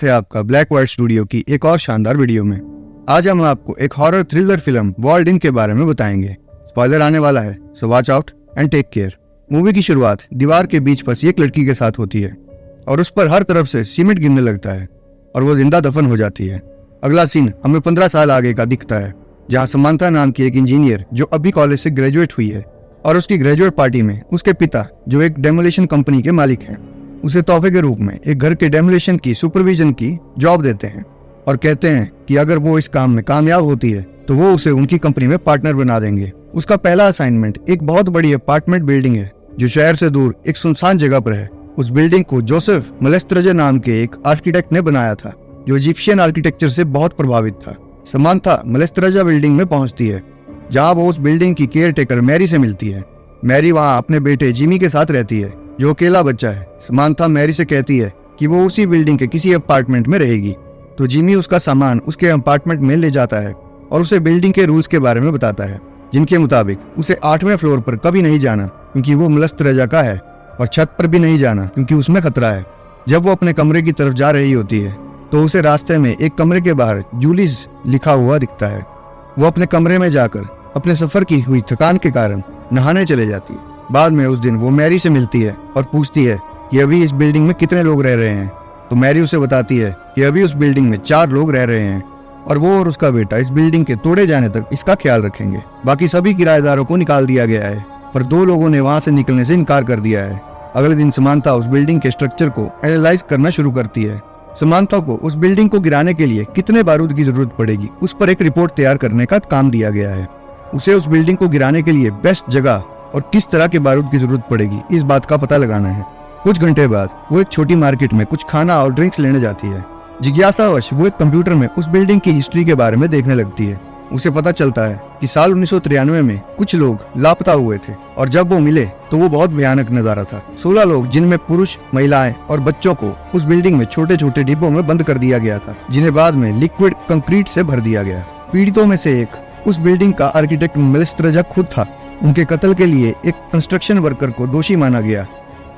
से आपका black white studio की एक और शानदार वीडियो में। आज हम आपको एक horror thriller film walled in के बारे में बताएंगे। स्पॉइलर आने वाला है, so watch out and take care. Movie की शुरुआत दीवार के बीच फंसी एक लड़की के साथ होती है और उस पर हर तरफ से सीमेंट गिरने लगता है और वो जिंदा दफन हो जाती है। अगला सीन हमें 15 साल आगे का दिखता है, जहाँ समांथा नाम की एक इंजीनियर जो अभी कॉलेज से ग्रेजुएट हुई है और उसकी ग्रेजुएट पार्टी में उसके पिता जो एक डेमोलिशन कंपनी के मालिक हैं, उसे तोहफे के रूप में एक घर के डेमोलिशन की सुपरविजन की जॉब देते हैं और कहते हैं कि अगर वो इस काम में कामयाब होती है तो वो उसे उनकी कंपनी में पार्टनर बना देंगे। उसका पहला असाइनमेंट एक बहुत बड़ी अपार्टमेंट बिल्डिंग है जो शहर से दूर एक सुनसान जगह पर है। उस बिल्डिंग को जोसेफ मलेस्ट्रेजा नाम के एक आर्किटेक्ट ने बनाया था जो इजिप्शियन आर्किटेक्चर से बहुत प्रभावित था। समांथा मलेस्ट्रेजा बिल्डिंग में पहुंचती है, जहां वो उस बिल्डिंग की केयर टेकर मैरी से मिलती है। मैरी वहां अपने बेटे जिमी के साथ रहती है जो अकेला बच्चा है। समांथा मैरी से कहती है कि वो उसी बिल्डिंग के किसी अपार्टमेंट में रहेगी, तो जिमी उसका सामान उसके अपार्टमेंट में ले जाता है और उसे बिल्डिंग के रूल्स के बारे में बताता है, जिनके मुताबिक उसे 8वें फ्लोर पर कभी नहीं जाना क्योंकि वो मलेस्ट्रेजा का है, और छत पर भी नहीं जाना क्योंकि उसमें खतरा है। जब वो अपने कमरे की तरफ जा रही होती है तो उसे रास्ते में एक कमरे के बाहर जूलीज लिखा हुआ दिखता है। वो अपने कमरे में जाकर अपने सफर की हुई थकान के कारण नहाने चले जाती है। बाद में उस दिन वो मैरी से मिलती है और पूछती है कि अभी इस बिल्डिंग में कितने लोग रह रहे हैं, तो मैरी उसे बताती है कि अभी उस बिल्डिंग में 4 लोग रह रहे हैं और वो और उसका बेटा इस बिल्डिंग के तोड़े जाने तक इसका ख्याल रखेंगे। बाकी सभी किराएदारों को निकाल दिया गया है, पर 2 लोगों ने वहां से निकलने से इनकार कर दिया है। अगले दिन समांथा उस बिल्डिंग के स्ट्रक्चर को एनालाइज करना शुरू करती है। समांथा को उस बिल्डिंग को गिराने के लिए कितने बारूद की जरूरत पड़ेगी उस पर एक रिपोर्ट तैयार करने का काम दिया गया है। उसे उस बिल्डिंग को गिराने के लिए बेस्ट जगह और किस तरह के बारूद की जरूरत पड़ेगी इस बात का पता लगाना है। कुछ घंटे बाद वो एक छोटी मार्केट में कुछ खाना और ड्रिंक्स लेने जाती है। जिज्ञासावश वो एक कंप्यूटर में उस बिल्डिंग की हिस्ट्री के बारे में देखने लगती है। उसे पता चलता है कि साल 1993 में कुछ लोग लापता हुए थे और जब वो मिले तो वो बहुत भयानक नजारा था। 16 लोग, जिनमें पुरुष, महिलाएं और बच्चों को उस बिल्डिंग में छोटे छोटे डिब्बों में बंद कर दिया गया था, जिन्हें बाद में लिक्विड कंक्रीट से भर दिया गया। पीड़ितों में से एक उस बिल्डिंग का आर्किटेक्ट मलेस्ट्रेजा खुद था। उनके कत्ल के लिए एक कंस्ट्रक्शन वर्कर को दोषी माना गया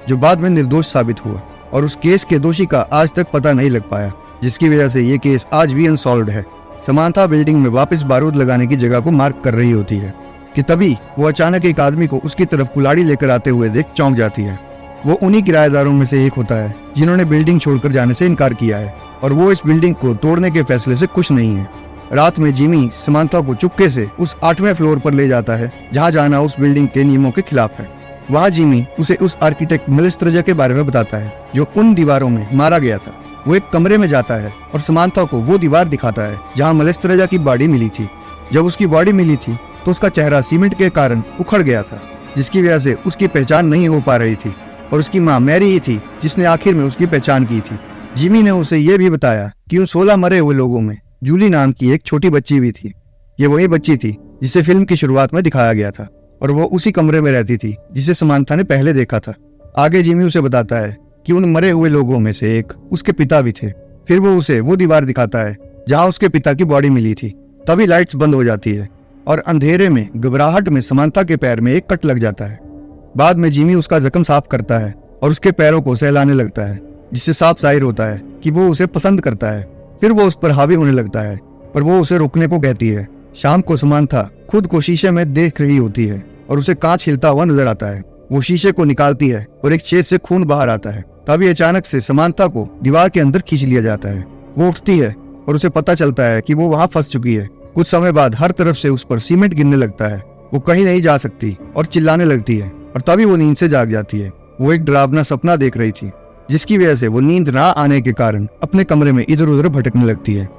जो बाद में निर्दोष साबित हुआ और उस केस के दोषी का आज तक पता नहीं लग पाया, जिसकी वजह से ये केस आज भी अनसॉल्व्ड है। समांथा बिल्डिंग में वापस बारूद लगाने की जगह को मार्क कर रही होती है कि तभी वो अचानक एक आदमी को उसकी तरफ कुल्हाड़ी लेकर आते हुए देख चौंक जाती है। वो उन्हीं किराएदारों में से एक होता है जिन्होंने बिल्डिंग छोड़कर जाने से इनकार किया है और वो इस बिल्डिंग को तोड़ने के फैसले से खुश नहीं है। रात में जिमी समांथा को चुपके से उस 8वें फ्लोर पर ले जाता है जहाँ जाना उस बिल्डिंग के नियमों के खिलाफ है। वहाँ जिमी उसे उस आर्किटेक्ट मलेस्ट्रेजा के बारे में बताता है जो उन दीवारों में मारा गया था। वो एक कमरे में जाता है और समांथा को वो दीवार दिखाता है जहाँ मलेस्ट्रेजा की बॉडी मिली थी। जब उसकी बॉडी मिली थी तो उसका चेहरा सीमेंट के कारण उखड़ गया था, जिसकी वजह से उसकी पहचान नहीं हो पा रही थी और उसकी माँ मैरी ही थी जिसने आखिर में उसकी पहचान की थी। जिमी ने उसे ये भी बताया कि उन 16 मरे हुए लोगों में जूली नाम की एक छोटी बच्ची भी थी। ये वही बच्ची थी जिसे फिल्म की शुरुआत में दिखाया गया था और वो उसी कमरे में रहती थी जिसे समांथा ने पहले देखा था। आगे जिमी उसे बताता है कि उन मरे हुए लोगों में से एक उसके पिता भी थे। फिर वो उसे वो दीवार दिखाता है जहाँ उसके पिता की बॉडी मिली थी। तभी लाइट्स बंद हो जाती है और अंधेरे में घबराहट में समांथा के पैर में एक कट लग जाता है। बाद में जिमी उसका जख्म साफ करता है और उसके पैरों को सहलाने लगता है, जिससे साफ जाहिर होता है कि वो उसे पसंद करता है। फिर वो उस पर हावी होने लगता है पर वो उसे रोकने को कहती है। शाम को समांथा खुद को शीशे में देख रही होती है और उसे कांच हिलता हुआ नजर आता है। वो शीशे को निकालती है और एक छेद से खून बाहर आता है। तभी अचानक से समांथा को दीवार के अंदर खींच लिया जाता है। वो उठती है और उसे पता चलता है कि वो वहां फंस चुकी है। कुछ समय बाद हर तरफ से उस पर सीमेंट गिरने लगता है। वो कहीं नहीं जा सकती और चिल्लाने लगती है और तभी वो नींद से जाग जाती है। वो एक डरावना सपना देख रही थी, जिसकी वजह से वो नींद ना आने के कारण अपने कमरे में इधर उधर भटकने लगती है।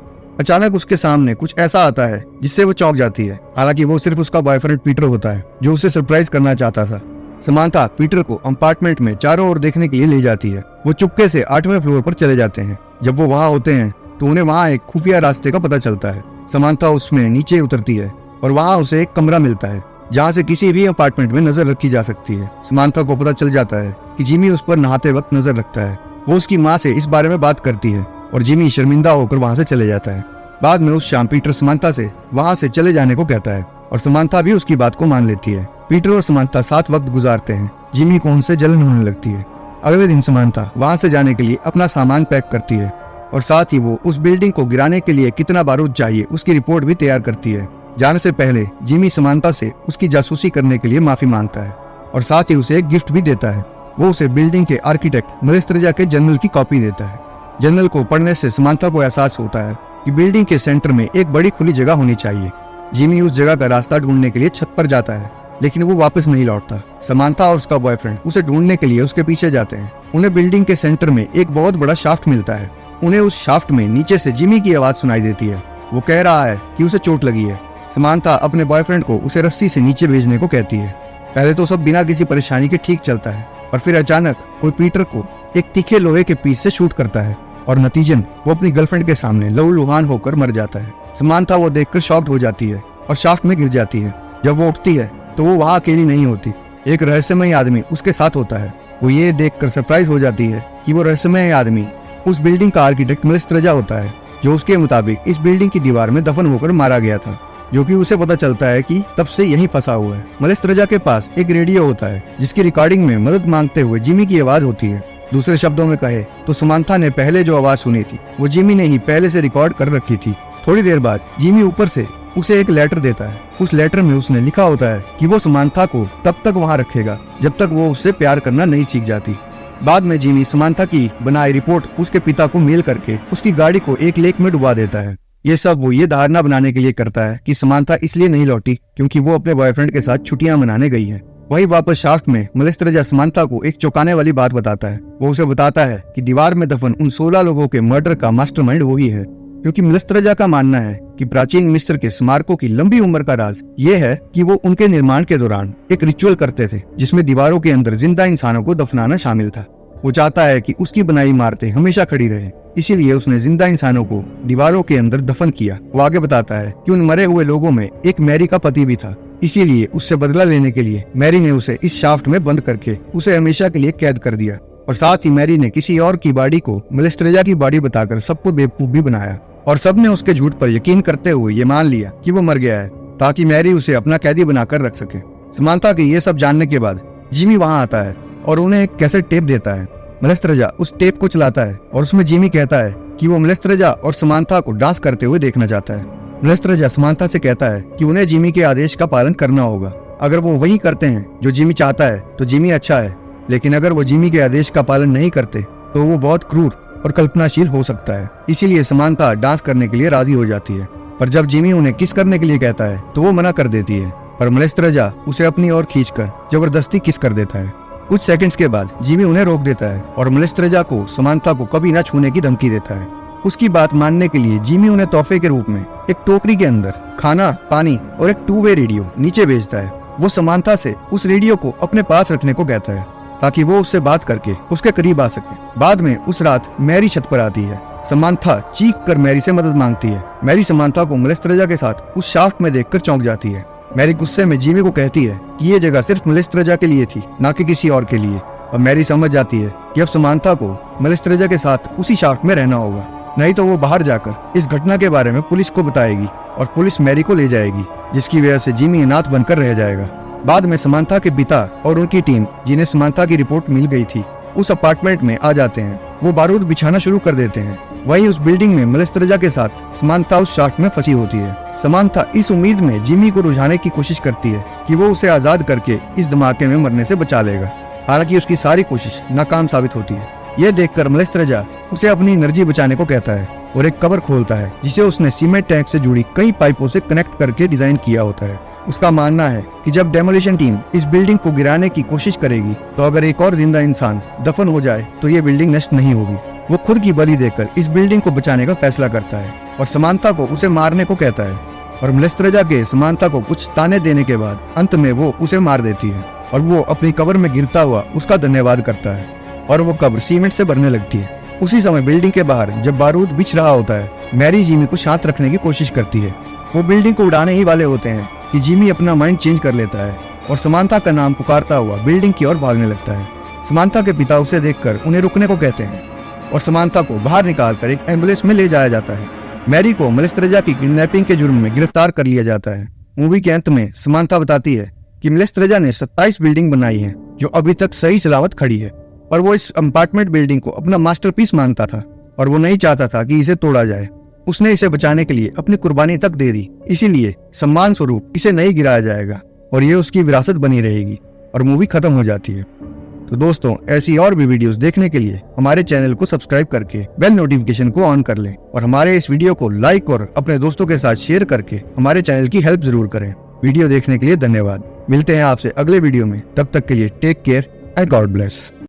अचानक उसके सामने कुछ ऐसा आता है जिससे वो चौंक जाती है। हालांकि वो सिर्फ उसका बॉयफ्रेंड पीटर होता है जो उसे सरप्राइज करना चाहता था। समांथा पीटर को अपार्टमेंट में चारों ओर देखने के लिए ले जाती है। वो चुपके से 8वें फ्लोर पर चले जाते हैं। जब वो वहाँ होते हैं तो उन्हें वहाँ एक खुफिया रास्ते का पता चलता है। समांथा उसमें नीचे उतरती है और वहाँ उसे एक कमरा मिलता है जहाँ से किसी भी अपार्टमेंट में नजर रखी जा सकती है। समांथा को पता चल जाता है कि जिमी उस पर नहाते वक्त नजर रखता है। वो उसकी माँ से इस बारे में बात करती है और जिमी शर्मिंदा होकर वहाँ से चले जाता है। बाद में उस शाम पीटर समांथा से वहाँ से चले जाने को कहता है और समांथा भी उसकी बात को मान लेती है। पीटर और समांथा साथ वक्त गुजारते हैं। जिमी को उनसे जलन होने लगती है। अगले दिन समांथा वहाँ से जाने के लिए अपना सामान पैक करती है और साथ ही वो उस बिल्डिंग को गिराने के लिए कितना बारूद चाहिए उसकी रिपोर्ट भी तैयार करती है। जाने से पहले जिमी समांथा से उसकी जासूसी करने के लिए माफी मांगता है और साथ ही उसे एक गिफ्ट भी देता है। वो उसे बिल्डिंग के आर्किटेक्ट मलेस्त्रजा के जर्नल की कॉपी देता है। जर्नल को पढ़ने से समांथा को एहसास होता है कि बिल्डिंग के सेंटर में एक बड़ी खुली जगह होनी चाहिए। जिमी उस जगह का रास्ता ढूंढने के लिए छत पर जाता है, लेकिन वो वापस नहीं लौटता। समांथा और उसका बॉयफ्रेंड उसे ढूंढने के लिए उसके पीछे जाते हैं। उन्हें बिल्डिंग के सेंटर में एक बहुत बड़ा शाफ्ट मिलता है। उन्हें उस शाफ्ट में नीचे से जिमी की आवाज सुनाई देती है। वो कह रहा है कि उसे चोट लगी है। समांथा अपने बॉयफ्रेंड को उसे रस्सी से नीचे भेजने को कहती है। पहले तो सब बिना किसी परेशानी के ठीक चलता है, और फिर अचानक कोई पीटर को एक तीखे लोहे के पीस से शूट करता है और नतीजन वो अपनी गर्लफ्रेंड के सामने लहूलुहान होकर मर जाता है। समांथा वो देखकर शॉक्ड हो जाती है और शाफ्ट में गिर जाती है। जब वो उठती है तो वो वहाँ अकेली नहीं होती, एक रहस्यमय आदमी उसके साथ होता है। वो ये देखकर सरप्राइज हो जाती है कि वो रहस्यमय आदमी उस बिल्डिंग का आर्किटेक्ट मलेस्त्रजा होता है, जो उसके मुताबिक इस बिल्डिंग की दीवार में दफन होकर मारा गया था, जो कि उसे पता चलता है कि तब से यहीं फंसा हुआ है। मलेस्त्रजा के पास एक रेडियो होता है जिसकी रिकॉर्डिंग में मदद मांगते हुए जिमी की आवाज होती है। दूसरे शब्दों में कहे तो समांथा ने पहले जो आवाज सुनी थी वो जिमी ने ही पहले से रिकॉर्ड कर रखी थी। थोड़ी देर बाद जिमी ऊपर से उसे एक लेटर देता है। उस लेटर में उसने लिखा होता है कि वो समांथा को तब तक वहाँ रखेगा जब तक वो उससे प्यार करना नहीं सीख जाती। बाद में जिमी समांथा की बनाई रिपोर्ट उसके पिता को मेल करके उसकी गाड़ी को एक लेक में डुबा देता है। ये सब वो ये धारणा बनाने के लिए करता है कि समांथा इसलिए नहीं लौटी क्योंकि वो अपने बॉयफ्रेंड के साथ छुट्टियां मनाने गई है। वही वापस शाफ्ट में मलेस्त्रजा समांथा को एक चौंकाने वाली बात बताता है। वो उसे बताता है कि दीवार में दफन उन 16 लोगों के मर्डर का मास्टरमाइंड वही है, क्योंकि मलेस्त्रजा का मानना है कि प्राचीन मिस्र के स्मारकों की लंबी उम्र का राज ये है कि वो उनके निर्माण के दौरान एक रिचुअल करते थे जिसमें दीवारों के अंदर जिंदा इंसानों को दफनाना शामिल था। वो चाहता है कि उसकी बनाई इमारतें हमेशा खड़ी रहे, इसीलिए उसने जिंदा इंसानों को दीवारों के अंदर दफन किया। वो आगे बताता है कि उन मरे हुए लोगों में एक मैरी का पति भी था, इसीलिए उससे बदला लेने के लिए मैरी ने उसे इस शाफ्ट में बंद करके उसे हमेशा के लिए कैद कर दिया। और साथ ही मैरी ने किसी और की बॉडी को मलेस्त्रजा की बॉडी बताकर सबको बेवकूफ भी बनाया, और सबने उसके झूठ पर यकीन करते हुए ये मान लिया कि वो मर गया है ताकि मैरी उसे अपना कैदी बनाकर रख सके। समांथा के ये सब जानने के बाद जिमी वहाँ आता है और उन्हें एक कैसेट टेप देता है। मलेस्त्रजा उस टेप को चलाता है और उसमें जिमी कहता है कि वो मलेस्त्रजा और समांथा को डांस करते हुए देखना चाहता है। मलेस्त्रजा समांथा से कहता है कि उन्हें जिमी के आदेश का पालन करना होगा। अगर वो वही करते हैं जो जिमी चाहता है तो जिमी अच्छा है, लेकिन अगर वो जिमी के आदेश का पालन नहीं करते तो वो बहुत क्रूर और कल्पनाशील हो सकता है। इसीलिए समांथा डांस करने के लिए राजी हो जाती है, पर जब जिमी उन्हें किस करने के लिए कहता है तो वो मना कर देती है, पर मलेस्त्रजा उसे अपनी ओर खींचकर जबरदस्ती किस कर देता है। कुछ सेकंड्स के बाद जिमी उन्हें रोक देता है और मलेस्त्रजा को समांथा को कभी न छूने की धमकी देता है। उसकी बात मानने के लिए जिमी उन्हें तोहफे के रूप में एक टोकरी के अंदर खाना, पानी और एक 2-वे रेडियो नीचे भेजता है। वो समांथा से उस रेडियो को अपने पास रखने को कहता है ताकि वो उससे बात करके उसके करीब आ सके। बाद में उस रात मैरी छत पर आती है। समांथा चीख कर मैरी से मदद मांगती है। मैरी समांथा को मलेस्त्रजा के साथ उस शाफ्ट में देखकर चौंक जाती है। मैरी गुस्से में जिमी को कहती है कि ये जगह सिर्फ मलेस्त्रजा के लिए थी, ना कि किसी और के लिए। और मैरी समझ जाती है कि अब समांथा को मलेस्त्रजा के साथ उसी शाफ्ट में रहना होगा, नहीं तो वो बाहर जाकर इस घटना के बारे में पुलिस को बताएगी और पुलिस मैरी को ले जाएगी, जिसकी वजह से जिमी अनाथ बनकर रह जाएगा। बाद में समांथा के पिता और उनकी टीम, जिन्हें समांथा की रिपोर्ट मिल गई थी, उस अपार्टमेंट में आ जाते हैं। वो बारूद बिछाना शुरू कर देते हैं। वहीं उस बिल्डिंग में मलेस्त्रजा के साथ समांथा उस शाफ्ट में फंसी होती है। समांथा इस उम्मीद में जिमी को रुझाने की कोशिश करती है कि वो उसे आजाद करके इस धमाके में मरने से बचा लेगा। हालांकि उसकी सारी कोशिश नाकाम साबित होती है। यह देखकर मलेस्त्रजा उसे अपनी एनर्जी बचाने को कहता है और एक कवर खोलता है जिसे उसने सीमेंट टैंक से जुड़ी कई पाइपों से कनेक्ट करके डिजाइन किया होता है। उसका मानना है कि जब डेमोलिशन टीम इस बिल्डिंग को गिराने की कोशिश करेगी तो अगर एक और जिंदा इंसान दफन हो जाए तो ये बिल्डिंग नष्ट नहीं होगी। वो खुद की बलि देकर इस बिल्डिंग को बचाने का फैसला करता है और समांथा को उसे मारने को कहता है। और मलेस्त्रजा के समांथा को कुछ ताने देने के बाद अंत में वो उसे मार देती है और वो अपनी कब्र में गिरता हुआ उसका धन्यवाद करता है और वो कब्र सीमेंट से भरने लगती है। उसी समय बिल्डिंग के बाहर जब बारूद बिछ रहा होता है, मैरी जिमी को शांत रखने की कोशिश करती है। वो बिल्डिंग को उड़ाने ही वाले होते हैं कि जिमी अपना माइंड चेंज कर लेता है और समांथा का नाम पुकारता हुआ बिल्डिंग की ओर भागने लगता है। समांथा के पिता उसे देखकर उन्हें रुकने को कहते हैं और समांथा को बाहर निकालकर एक एम्बुलेंस में ले जाया जाता है। मैरी को मलेस्त्रजा की किडनैपिंग के जुर्म में गिरफ्तार कर लिया जाता है। मूवी के अंत में समांथा बताती है कि मलेस्त्रजा ने 27 बिल्डिंग बनाई है जो अभी तक सही सलामत खड़ी है और वो इस अपार्टमेंट बिल्डिंग को अपना मास्टरपीस मानता था। और वो नहीं चाहता था कि इसे तोड़ा जाए। उसने इसे बचाने के लिए अपनी कुर्बानी तक दे दी, इसीलिए सम्मान स्वरूप इसे नहीं गिराया जाएगा और ये उसकी विरासत बनी रहेगी और मूवी खत्म हो जाती है। तो दोस्तों, ऐसी और भी वीडियोस देखने के लिए हमारे चैनल को सब्सक्राइब करके बेल नोटिफिकेशन को ऑन कर लें और हमारे इस वीडियो को लाइक और अपने दोस्तों के साथ शेयर करके हमारे चैनल की हेल्प जरूर करें। वीडियो देखने के लिए धन्यवाद। मिलते हैं आपसे अगले वीडियो में, तब तक के लिए take care and God bless.